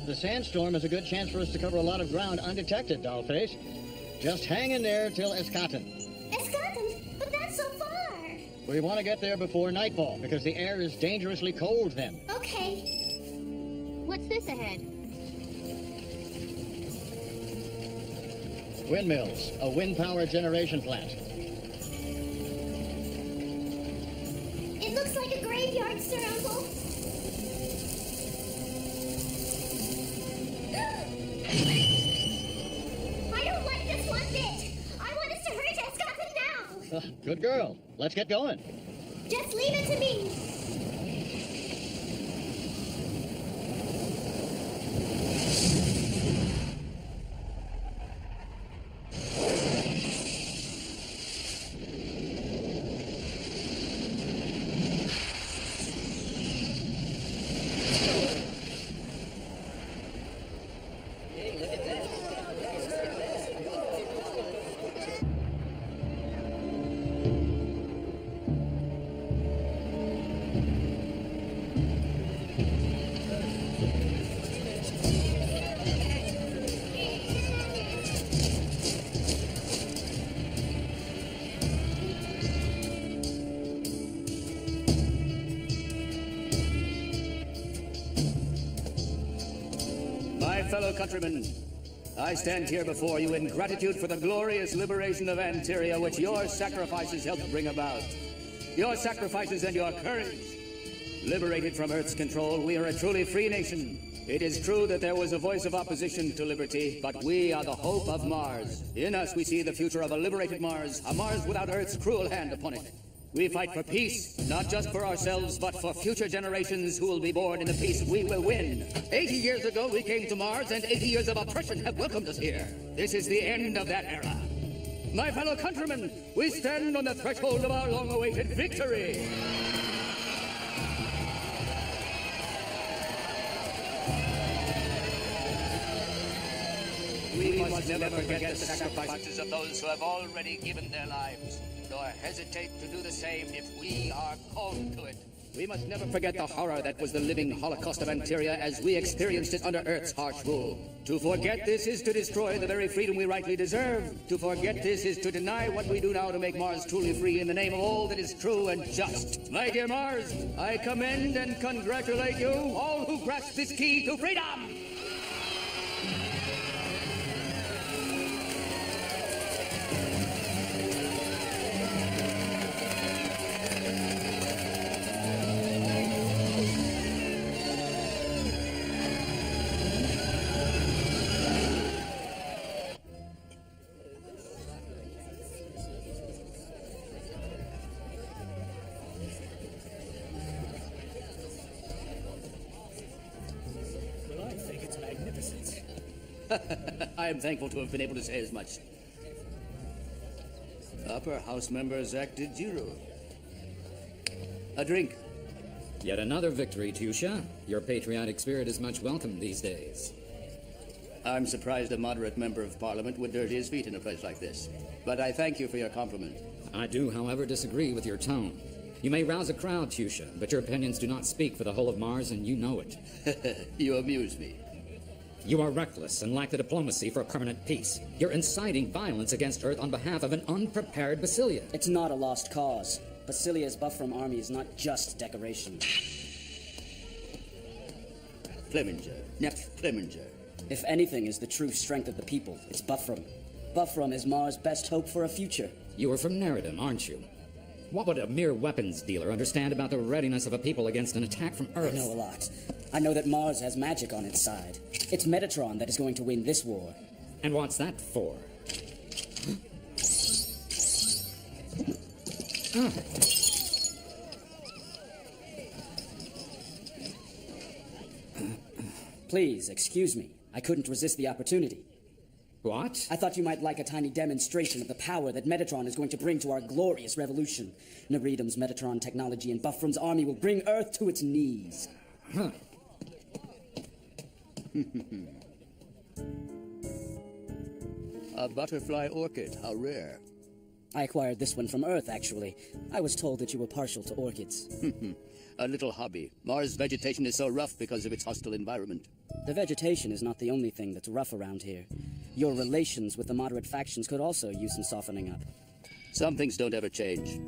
The sandstorm is a good chance for us to cover a lot of ground undetected, Dollface. Just hang in there till Escaton. Escaton? But that's so far. We want to get there before nightfall, because the air is dangerously cold then. Okay. What's this ahead? Windmills, a wind power generation plant. It looks like a graveyard, Sir Uncle. I don't like this one bit. I want us to hurry to Escaton now. Good girl. Let's get going. Just leave it to me. Fellow countrymen, I stand here before you in gratitude for the glorious liberation of Anteria which your sacrifices helped bring about. Your sacrifices and your courage. Liberated from Earth's control, we are a truly free nation. It is true that there was a voice of opposition to liberty, but we are the hope of Mars. In us we see the future of a liberated Mars, a Mars without Earth's cruel hand upon it. We fight for peace, not just for ourselves, but for future generations who will be born in the peace we will win. 80 years ago, we came to Mars, and 80 years of oppression have welcomed us here. This is the end of that era. My fellow countrymen, we stand on the threshold of our long-awaited victory. We must never forget the sacrifices of those who have already given their lives, nor hesitate to do the same if we are called to it. We must never forget the horror that was the living Holocaust of Anteria as we experienced it under Earth's harsh rule. To forget this is to destroy the very freedom we rightly deserve. To forget this is to deny what we do now to make Mars truly free in the name of all that is true and just. My dear Mars, I commend and congratulate you, all who grasp this key to freedom! I am thankful to have been able to say as much. Upper House member Zach DeGiro. A drink. Yet another victory, Tusha. Your patriotic spirit is much welcome these days. I'm surprised a moderate member of Parliament would dirty his feet in a place like this. But I thank you for your compliment. I do, however, disagree with your tone. You may rouse a crowd, Fuchsia, but your opinions do not speak for the whole of Mars, and you know it. You amuse me. You are reckless and lack the diplomacy for a permanent peace. You're inciting violence against Earth on behalf of an unprepared Basilia. It's not a lost cause. Basilia's Buffram army is not just decoration. Pleminger. Next Pleminger. If anything is the true strength of the people, it's Buffram. Buffram is Mars' best hope for a future. You are from Neridum, aren't you? What would a mere weapons dealer understand about the readiness of a people against an attack from Earth? I know a lot. I know that Mars has magic on its side. It's Metatron that is going to win this war. And what's that for? Please, excuse me. I couldn't resist the opportunity. What? I thought you might like a tiny demonstration of the power that Metatron is going to bring to our glorious revolution. Neridum's Metatron technology and Buffram's army will bring Earth to its knees. Huh. A butterfly orchid, how rare. I acquired this one from Earth, actually. I was told that you were partial to orchids. A little hobby. Mars' vegetation is so rough because of its hostile environment. The vegetation is not the only thing that's rough around here. Your relations with the moderate factions could also use some softening up. Some things don't ever change.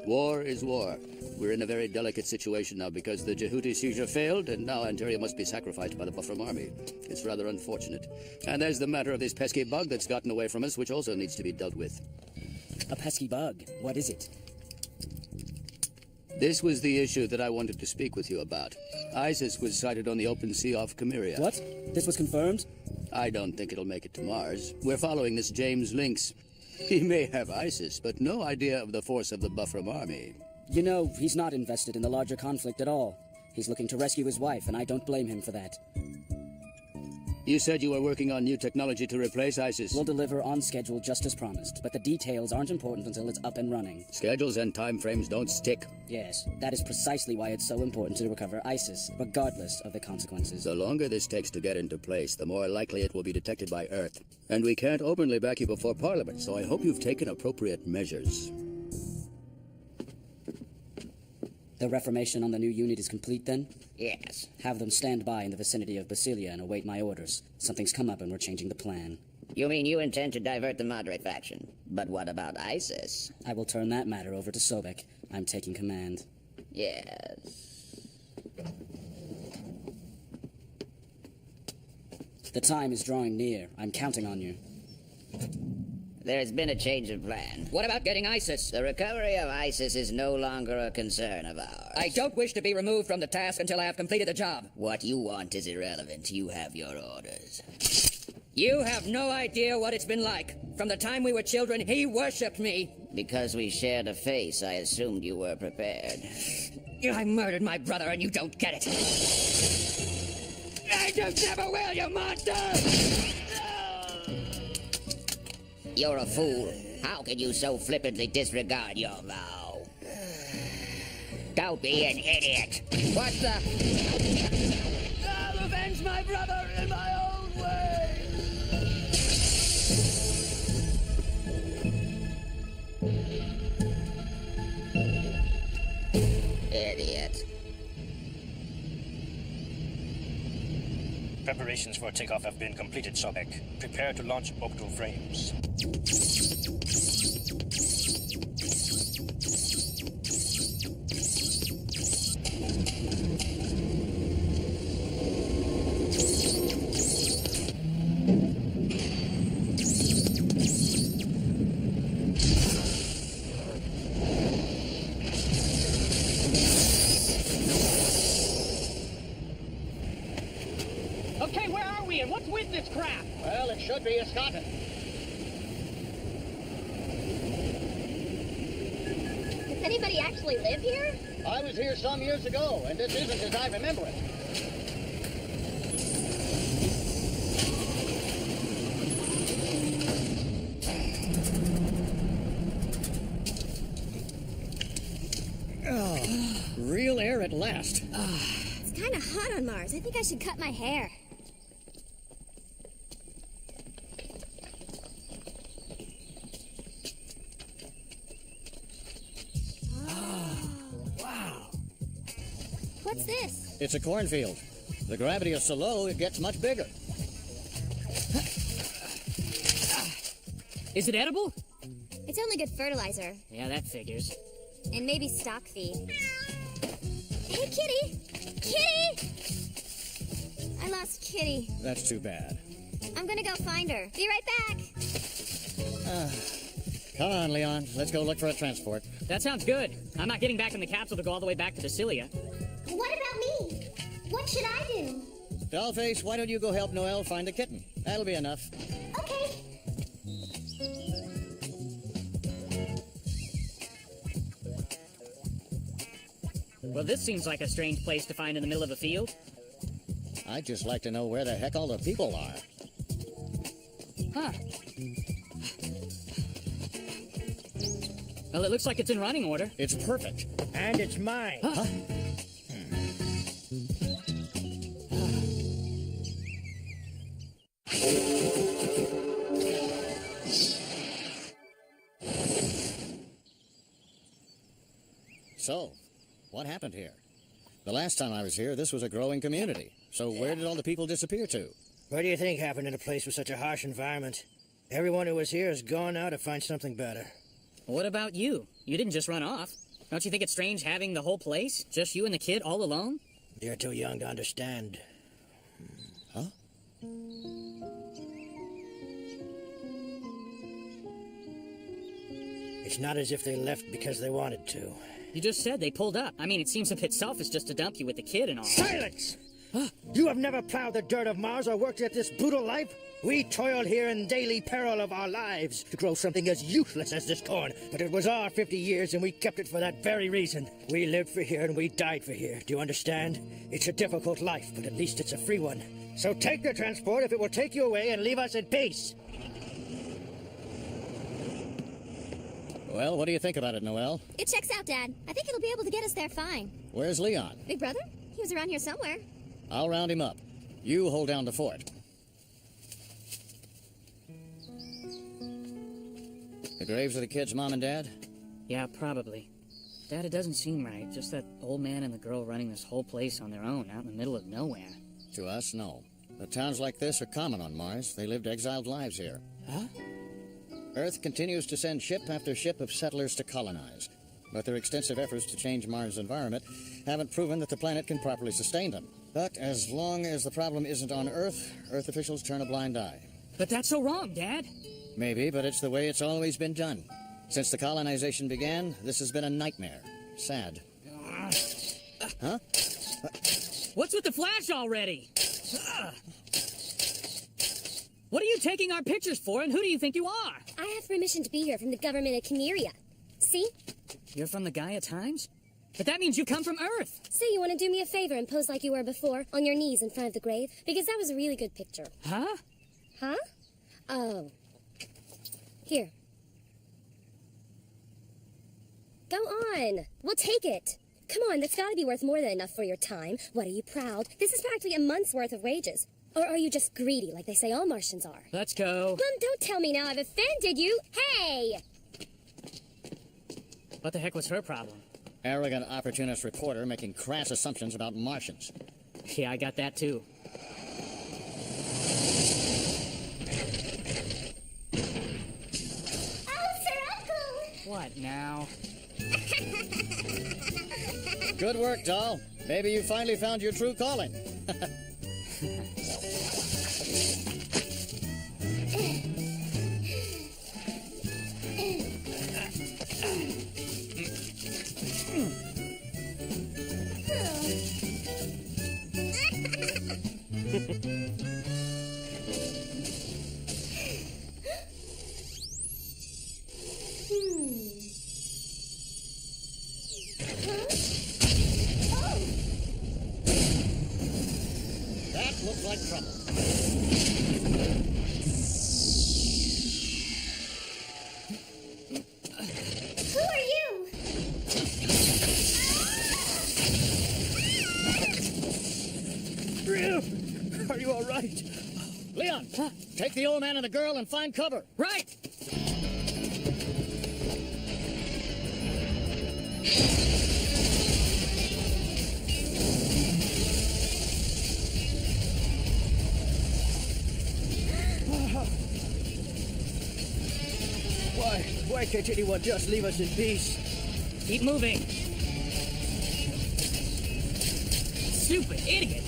War is war. We're in a very delicate situation now because the Jehuti seizure failed, and now Antaria must be sacrificed by the Buffram army. It's rather unfortunate. And there's the matter of this pesky bug that's gotten away from us, which also needs to be dealt with. A pesky bug? What is it? This was the issue that I wanted to speak with you about. ISIS was sighted on the open sea off Chimeria. What? This was confirmed? I don't think it'll make it to Mars. We're following this James Lynx. He may have ISIS, but no idea of the force of the Buffram army. You know, he's not invested in the larger conflict at all. He's looking to rescue his wife, and I don't blame him for that. You said you were working on new technology to replace ISIS. We'll deliver on schedule just as promised, but the details aren't important until it's up and running. Schedules and time frames don't stick. Yes, that is precisely why it's so important to recover ISIS, regardless of the consequences. The longer this takes to get into place, the more likely it will be detected by Earth. And we can't openly back you before Parliament, so I hope you've taken appropriate measures. The reformation on the new unit is complete, then? Yes. Have them stand by in the vicinity of Basilia and await my orders. Something's come up and we're changing the plan. You mean you intend to divert the moderate faction? But what about ISIS? I will turn that matter over to Sobek. I'm taking command. Yes. The time is drawing near. I'm counting on you. There has been a change of plan. What about getting ISIS? The recovery of ISIS is no longer a concern of ours. I don't wish to be removed from the task until I have completed the job. What you want is irrelevant. You have your orders. You have no idea what it's been like. From the time we were children, he worshipped me. Because we shared a face, I assumed you were prepared. I murdered my brother and you don't get it. I just never will, you monster! You're a fool. How can you so flippantly disregard your vow? Don't be an idiot. What the? I'll avenge my brother in my own way! Idiot. Preparations for takeoff have been completed, Sobek. Prepare to launch orbital frames. Okay, where are we and what's with this crap? Well, it should be escorted. Does anybody actually live here? I was here some years ago, and this isn't as I remember it. Real air at last. It's kind of hot on Mars. I think I should cut my hair. What's this? It's a cornfield. The gravity is so low, it gets much bigger. Is it edible? It's only good fertilizer. Yeah, that figures. And maybe stock feed. Hey, Kitty! Kitty! I lost Kitty. That's too bad. I'm gonna go find her. Be right back. Come on, Leon. Let's go look for a transport. That sounds good. I'm not getting back in the capsule to go all the way back to Basilia. What about me? What should I do? Dollface, why don't you go help Noelle find the kitten? That'll be enough. Okay. Well, this seems like a strange place to find in the middle of a field. I'd just like to know where the heck all the people are. Huh. Well, it looks like it's in running order. It's perfect. And it's mine. Huh? So, what happened here? The last time I was here, this was a growing community. So where did all the people disappear to? What do you think happened in a place with such a harsh environment? Everyone who was here has gone now to find something better. What about you? You didn't just run off. Don't you think it's strange having the whole place? Just you and the kid all alone? You're too young to understand. Huh? It's not as if they left because they wanted to. You just said they pulled up. I mean, it seems a bit selfish just to dump you with the kid and all. Silence! You have never plowed the dirt of Mars or worked at this brutal life? We toiled here in daily peril of our lives to grow something as useless as this corn. But it was our 50 years and we kept it for that very reason. We lived for here and we died for here. Do you understand? It's a difficult life, but at least it's a free one. So take the transport if it will take you away and leave us in peace. Well, what do you think about it, Noelle? It checks out, Dad. I think it'll be able to get us there fine. Where's Leon? Big brother? He was around here somewhere. I'll round him up. You hold down the fort. The graves of the kids' mom and dad? Yeah, probably. Dad, it doesn't seem right. Just that old man and the girl running this whole place on their own, out in the middle of nowhere. To us, no. But towns like this are common on Mars. They lived exiled lives here. Huh? Earth continues to send ship after ship of settlers to colonize. But their extensive efforts to change Mars' environment haven't proven that the planet can properly sustain them. But as long as the problem isn't on Earth, Earth officials turn a blind eye. But that's so wrong, Dad. Maybe, but it's the way it's always been done. Since the colonization began, this has been a nightmare. Sad. Huh? What's with the flash already? What are you taking our pictures for, and who do you think you are? I have permission to be here from the government of Kineria. See? You're from the Gaia Times? But that means you come from Earth. So you want to do me a favor and pose like you were before, on your knees in front of the grave? Because that was a really good picture. Huh? Huh? Oh. Here. Go on. We'll take it. Come on, that's gotta be worth more than enough for your time. What, are you proud? This is practically a month's worth of wages. Or are you just greedy, like they say all Martians are? Let's go. Mom, don't tell me now I've offended you. Hey! What the heck was her problem? Arrogant opportunist reporter making crass assumptions about Martians. Yeah, I got that too. Oh, Sir Uncle! What now? Good work, doll. Maybe you finally found your true calling. That looks like trouble. Who are you? Drew, are you all right? Leon, take the old man and the girl and find cover. Right! Why can't anyone just leave us in peace? Keep moving. Stupid idiot!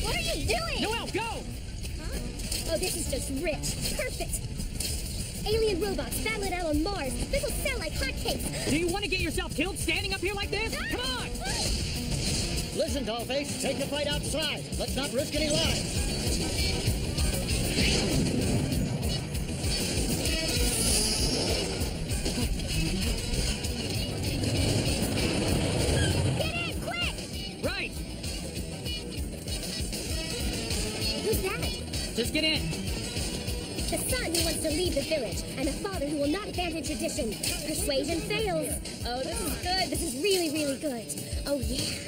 What are you doing? Noelle, go! Huh? Oh, this is just rich. Perfect. Alien robots battling out on Mars. This will sell like hotcakes. Do you want to get yourself killed standing up here like this? Come on! Listen, Dollface, take the fight outside. Let's not risk any lives. Get in, quick! Right! Who's that? Just get in. The son who wants to leave the village, and a father who will not abandon tradition. Persuasion fails. Oh, this is good. This is really, really good. Oh, yeah.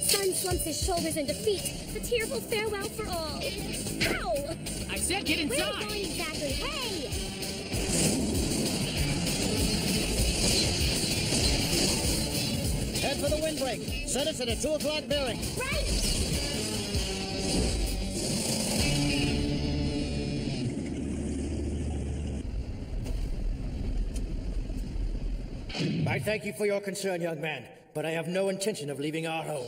Son slumps his shoulders in defeat. A tearful farewell for all. Ow! I said get Where are inside! you going exactly? Hey! Head for the windbreak. Set us at a 2 o'clock bearing. Right! I thank you for your concern, young man, but I have no intention of leaving our home.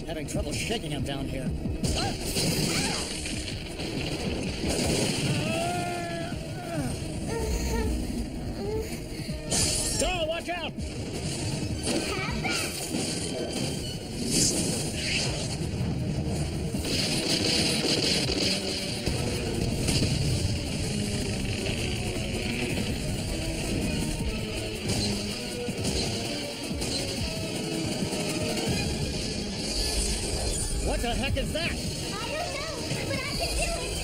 Having trouble shaking him down here. Doll, watch out! What the heck is that? I don't know, but I can do it.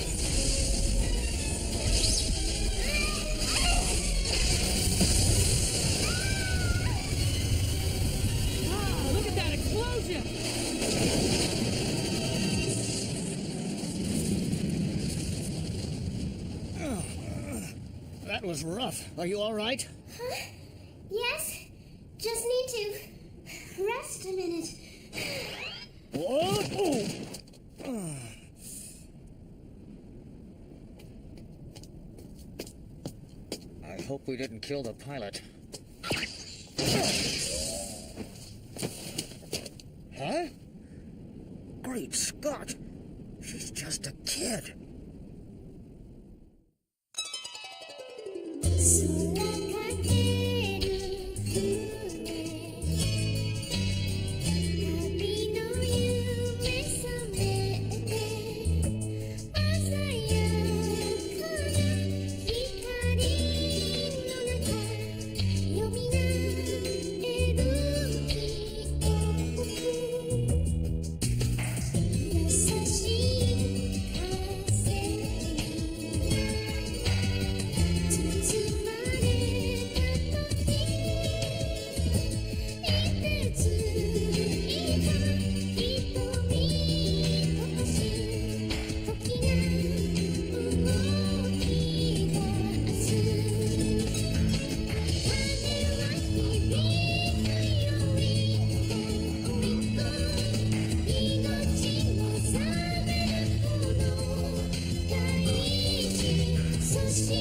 Oh, look at that explosion! That was rough. Are you all right? Huh? Yes? Just need to rest a minute. Whoa! I hope we didn't kill the pilot. Huh? Great Scott! She's just a kid. So she